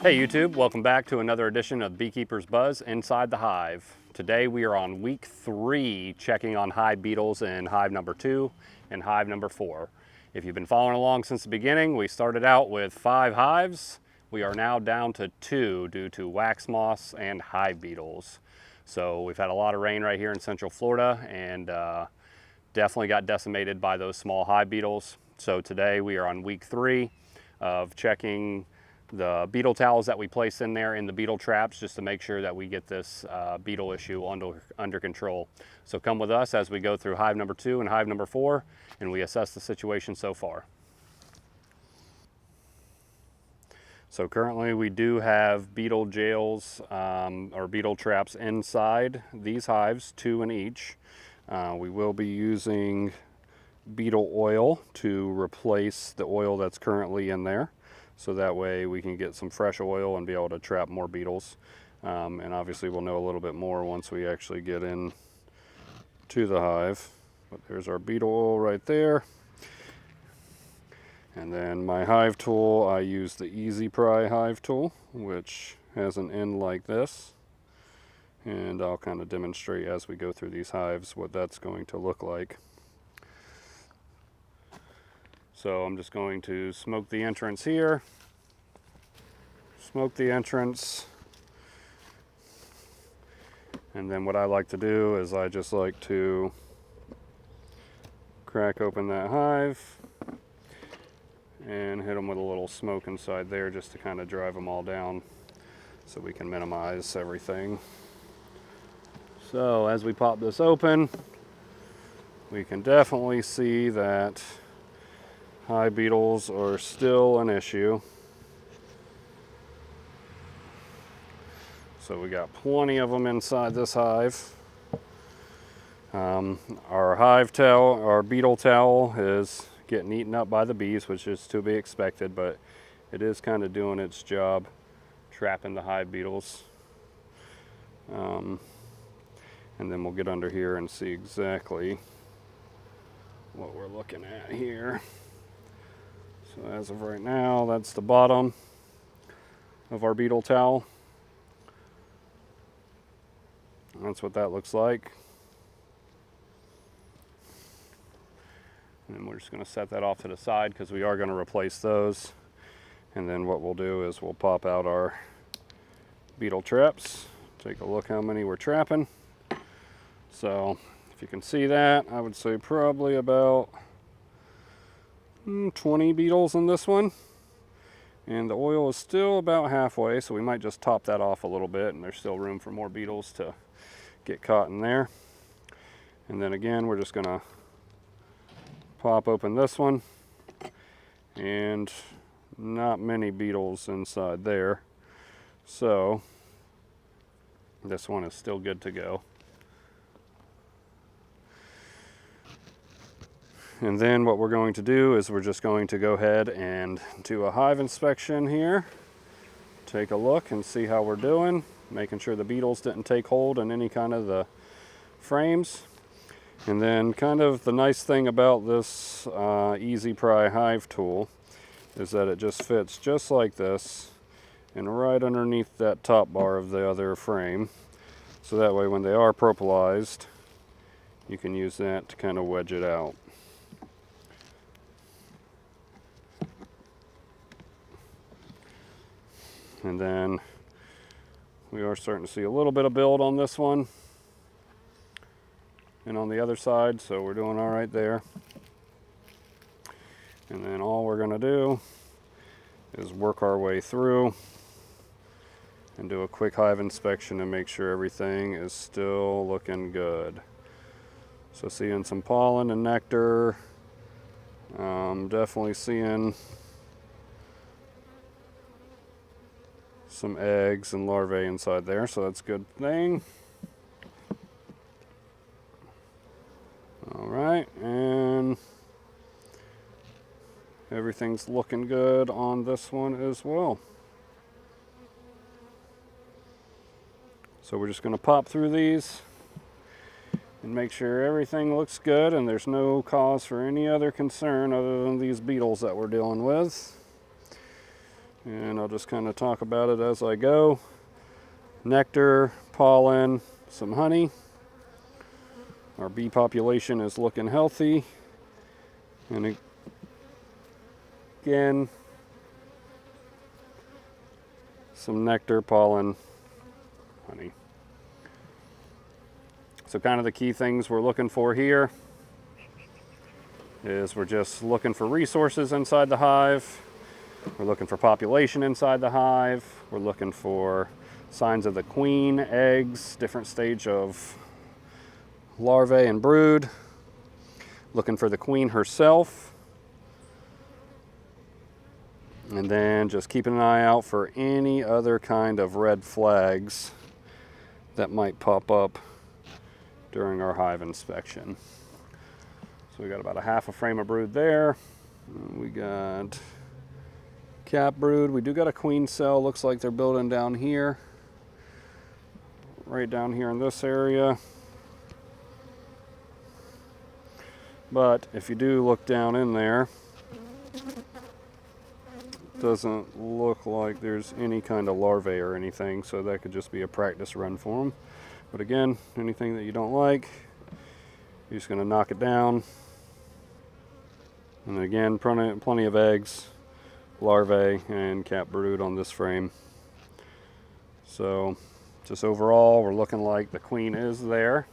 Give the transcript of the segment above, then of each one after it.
Hey YouTube, welcome back to another edition of Beekeeper's Buzz Inside the Hive. Today we are on week 3 checking on hive beetles in hive number 2 and hive number 4. If you've been following along since the beginning, we started out with 5 hives. We are now down to 2 due to wax moths and hive beetles. So we've had a lot of rain right here in Central Florida and definitely got decimated by those small hive beetles. So today we are on week 3 of checking the beetle towels that we place in there in the beetle traps just to make sure that we get this beetle issue under control. So come with us as we go through hive number 2 and hive number 4 and we assess the situation so far. So currently we do have beetle jails or beetle traps inside these hives, 2 in each. We will be using beetle oil to replace the oil that's currently in there. So that way we can get some fresh oil and be able to trap more beetles. And obviously we'll know a little bit more once we actually get in to the hive. But there's our beetle oil right there. And then my hive tool, I use the Easy Pry hive tool, which has an end like this. And I'll kind of demonstrate as we go through these hives what that's going to look like. So I'm just going to smoke the entrance here, smoke the entrance, and then what I like to do is I just like to crack open that hive and hit them with a little smoke inside there just to kind of drive them all down so we can minimize everything. So as we pop this open, we can definitely see that hive beetles are still an issue. So we got plenty of them inside this hive. Our hive towel, our beetle towel is getting eaten up by the bees, which is to be expected, but it is kind of doing its job trapping the hive beetles. And then we'll get under here and see exactly what we're looking at here. So as of right now, that's the bottom of our beetle towel. That's what that looks like. And we're just going to set that off to the side because we are going to replace those. And then what we'll do is we'll pop out our beetle traps. Take a look how many we're trapping. So if you can see that, I would say probably about 20 beetles in this one, and the oil is still about halfway, so we might just top that off a little bit, and there's still room for more beetles to get caught in there. And then again, we're just gonna pop open this one, and not many beetles inside there, so this one is still good to go. And then what we're going to do is we're just going to go ahead and do a hive inspection here. Take a look and see how we're doing, making sure the beetles didn't take hold in any kind of the frames. And then kind of the nice thing about this Easy Pry hive tool is that it just fits just like this and right underneath that top bar of the other frame. So that way when they are propolized, you can use that to kind of wedge it out. And then we are starting to see a little bit of build on this one and on the other side, so we're doing all right there. And then all we're going to do is work our way through and do a quick hive inspection and make sure everything is still looking good. So seeing some pollen and nectar, definitely seeing some eggs and larvae inside there, so that's a good thing. All right, and everything's looking good on this one as well. So we're just going to pop through these and make sure everything looks good and there's no cause for any other concern other than these beetles that we're dealing with. And I'll just kind of talk about it as I go. Nectar, pollen, some honey. Our bee population is looking healthy. And again, some nectar, pollen, honey. So kind of the key things we're looking for here is we're just looking for resources inside the hive. We're looking for population inside the hive. We're looking for signs of the queen, eggs, different stage of larvae and brood. Looking for the queen herself. And then just keeping an eye out for any other kind of red flags that might pop up during our hive inspection. So we got about a half a frame of brood there. We got cap brood. We do got a queen cell. Looks like they're building down here. Right down here in this area. But if you do look down in there, it doesn't look like there's any kind of larvae or anything, so that could just be a practice run for them. But again, anything that you don't like, you're just going to knock it down. And again, plenty of eggs, larvae, and cap brood on this frame. So just overall, we're looking like the queen is there.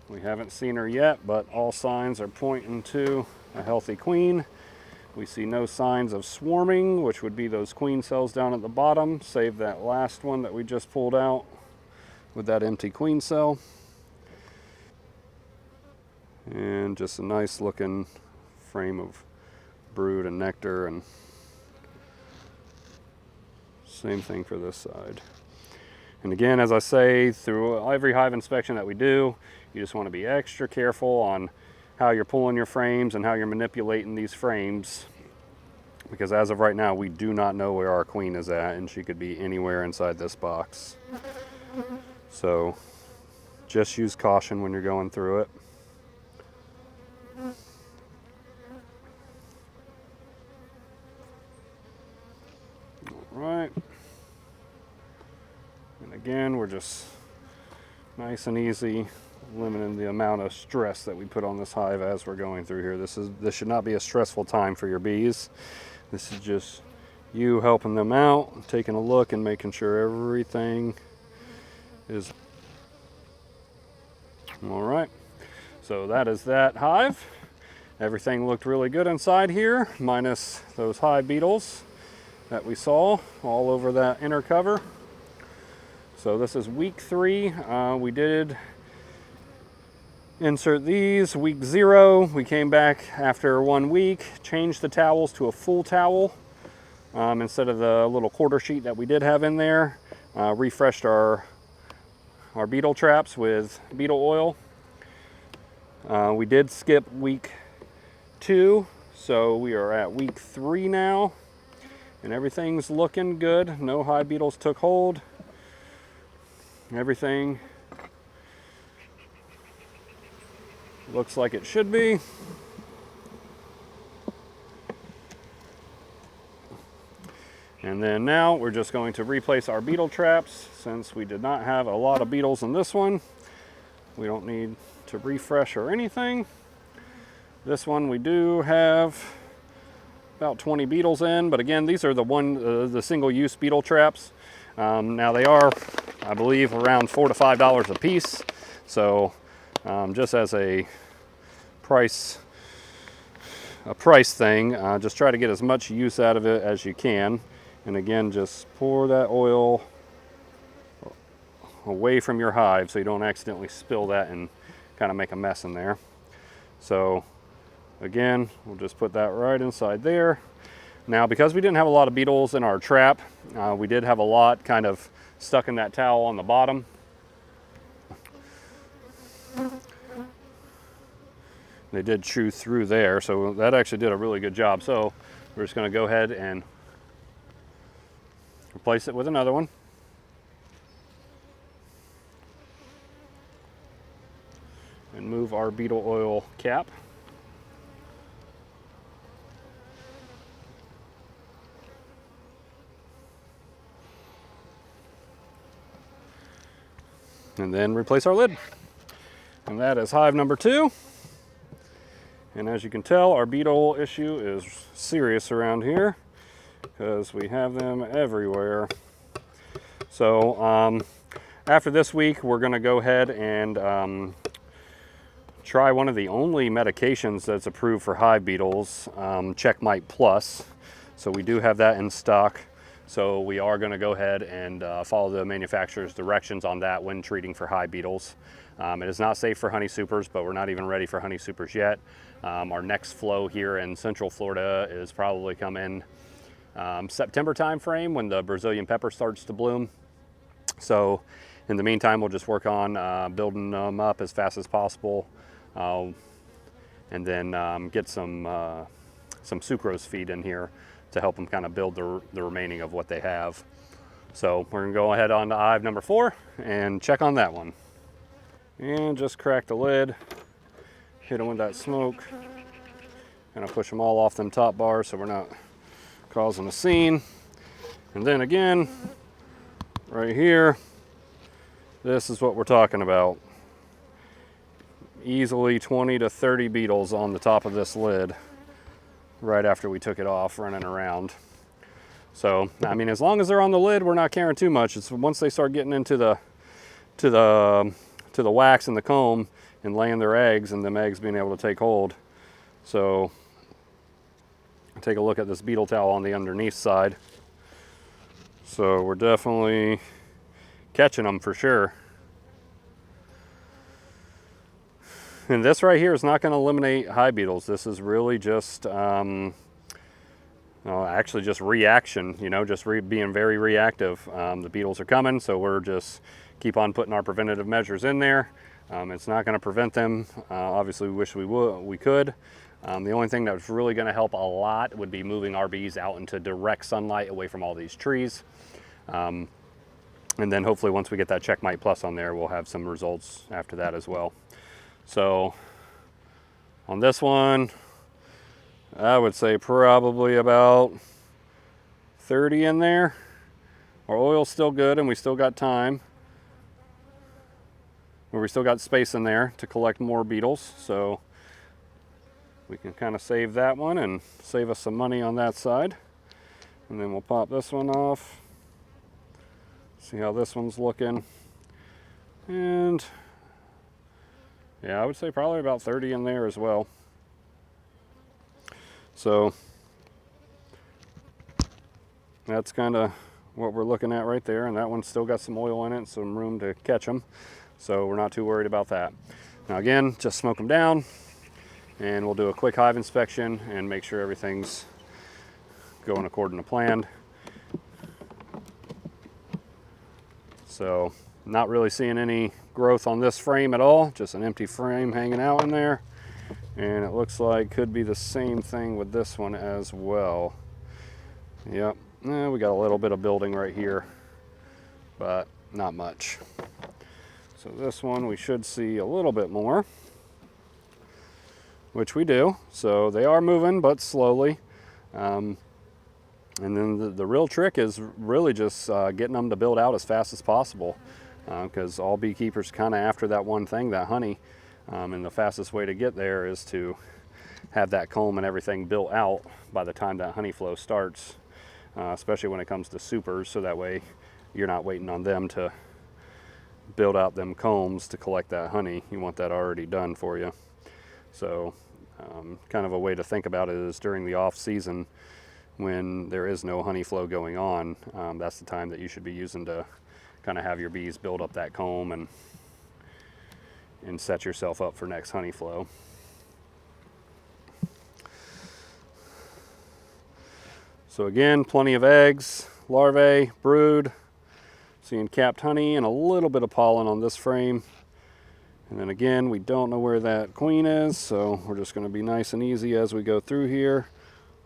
We haven't seen her yet, but all signs are pointing to a healthy queen. We see no signs of swarming, which would be those queen cells down at the bottom, save that last one that we just pulled out with that empty queen cell. And just a nice looking frame of brood and nectar, and same thing for this side. And again, as I say, through every hive inspection that we do, you just want to be extra careful on how you're pulling your frames and how you're manipulating these frames, because as of right now, we do not know where our queen is at, and she could be anywhere inside this box. So just use caution when you're going through it. All right. And again, we're just nice and easy, limiting the amount of stress that we put on this hive as we're going through here. This should not be a stressful time for your bees. This is just you helping them out, taking a look and making sure everything is all right. So that is that hive. Everything looked really good inside here, minus those hive beetles that we saw all over that inner cover. So this is week 3. We did insert these. Week 0, we came back after 1 week, changed the towels to a full towel instead of the little quarter sheet that we did have in there. Refreshed our beetle traps with beetle oil. We did skip week 2, so we are at week 3 now, and everything's looking good. No hive beetles took hold. Everything looks like it should be. And then now we're just going to replace our beetle traps. Since we did not have a lot of beetles in this one, we don't need to refresh or anything. This one we do have about 20 beetles in, but again, these are the single-use beetle traps. Now they are, I believe, around $4 to $5 a piece. So just as a price thing, just try to get as much use out of it as you can. And again, just pour that oil away from your hive so you don't accidentally spill that and kind of make a mess in there. So again, we'll just put that right inside there. Now, because we didn't have a lot of beetles in our trap, we did have a lot kind of stuck in that towel on the bottom. They did chew through there, so that actually did a really good job. So we're just going to go ahead and replace it with another one. And move our beetle oil cap. and then replace our lid. And that is hive number 2. And as you can tell, our beetle issue is serious around here because we have them everywhere. So after this week, we're going to go ahead and try one of the only medications that's approved for hive beetles, CheckMite Plus. So we do have that in stock. So we are going to go ahead and follow the manufacturer's directions on that when treating for hive beetles. It is not safe for honey supers, but we're not even ready for honey supers yet. Our next flow here in Central Florida is probably coming September time frame when the Brazilian pepper starts to bloom. So in the meantime, we'll just work on building them up as fast as possible, and then get some sucrose feed in here to help them kind of build the remaining of what they have. So we're gonna go ahead on to hive number 4 and check on that one. And just crack the lid, hit them with that smoke, kind of push them all off them top bars so we're not causing a scene. And then again, right here, this is what we're talking about. Easily 20 to 30 beetles on the top of this lid right after we took it off running around. So, I mean, as long as they're on the lid, we're not caring too much. It's once they start getting into the wax and the comb and laying their eggs and them eggs being able to take hold. So take a look at this beetle towel on the underneath side. So we're definitely catching them for sure. And this right here is not going to eliminate hive beetles. This is really just actually just reaction, you know, just being very reactive. The beetles are coming, so we're just keep on putting our preventative measures in there. It's not going to prevent them. Obviously, we wish we could. The only thing that's really going to help a lot would be moving our bees out into direct sunlight away from all these trees. And then hopefully once we get that CheckMite Plus on there, we'll have some results after that as well. So on this one, I would say probably about 30 in there. Our oil's still good and we still got time. We still got space in there to collect more beetles, so we can kind of save that one and save us some money on that side. And then we'll pop this one off. See how this one's looking. And yeah, I would say probably about 30 in there as well. So that's kind of what we're looking at right there. And that one's still got some oil in it, some room to catch them. So we're not too worried about that. Now again, just smoke them down and we'll do a quick hive inspection and make sure everything's going according to plan. So not really seeing any growth on this frame at all, just an empty frame hanging out in there. And it looks like could be the same thing with this one as well. Yep, we got a little bit of building right here, but not much. So this one we should see a little bit more, which we do. So they are moving, but slowly. And then the real trick is really just getting them to build out as fast as possible, because all beekeepers kind of after that one thing, that honey. And the fastest way to get there is to have that comb and everything built out by the time that honey flow starts, especially when it comes to supers, so that way you're not waiting on them to build out them combs to collect that honey. You want that already done for you. So kind of a way to think about it is during the off season when there is no honey flow going on, that's the time that you should be using to kind of have your bees build up that comb and set yourself up for next honey flow. So again, plenty of eggs, larvae, brood, seeing capped honey and a little bit of pollen on this frame. And then again, we don't know where that queen is, so we're just going to be nice and easy as we go through here.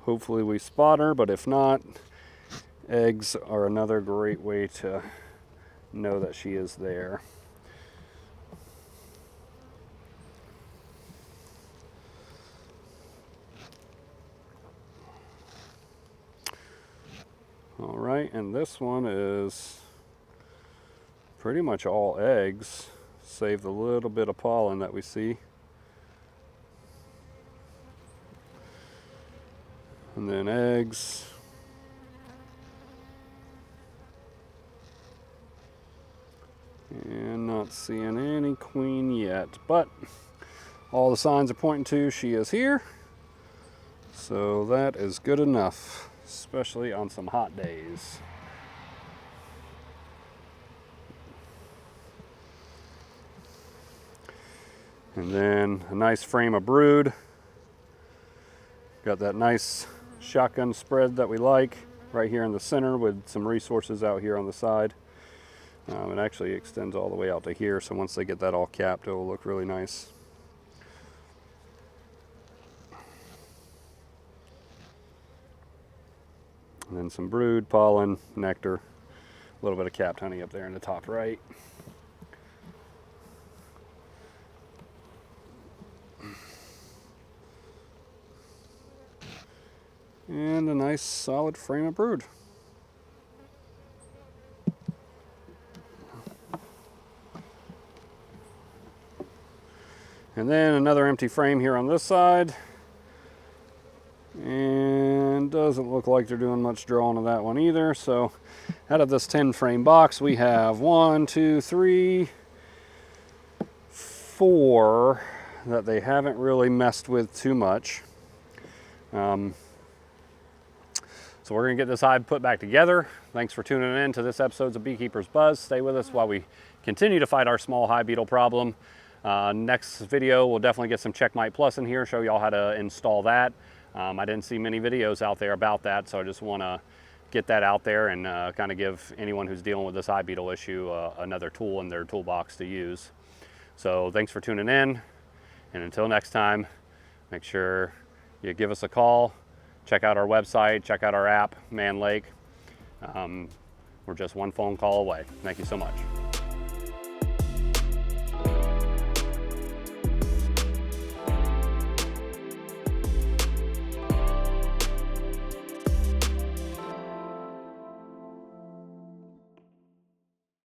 Hopefully we spot her, but if not, eggs are another great way to know that she is there. All right, and this one is pretty much all eggs, save the little bit of pollen that we see. And then eggs. And not seeing any queen yet, but all the signs are pointing to she is here. So that is good enough, especially on some hot days. And then a nice frame of brood. Got that nice shotgun spread that we like right here in the center with some resources out here on the side. It actually extends all the way out to here, so once they get that all capped, it will look really nice. And then some brood, pollen, nectar, a little bit of capped honey up there in the top right. And a nice solid frame of brood. And then another empty frame here on this side. And doesn't look like they're doing much drawing of that one either. So out of this 10 frame box, we have 1, 2, 3, 4 that they haven't really messed with too much. So we're gonna get this hive put back together. Thanks for tuning in to this episode of Beekeeper's Buzz. Stay with us while we continue to fight our small hive beetle problem. Next video, we'll definitely get some CheckMite Plus in here, show y'all how to install that. I didn't see many videos out there about that, so I just want to get that out there and kind of give anyone who's dealing with this hive beetle issue another tool in their toolbox to use. So thanks for tuning in, and until next time, make sure you give us a call, check out our website, check out our app, Mann Lake. We're just one phone call away. Thank you so much.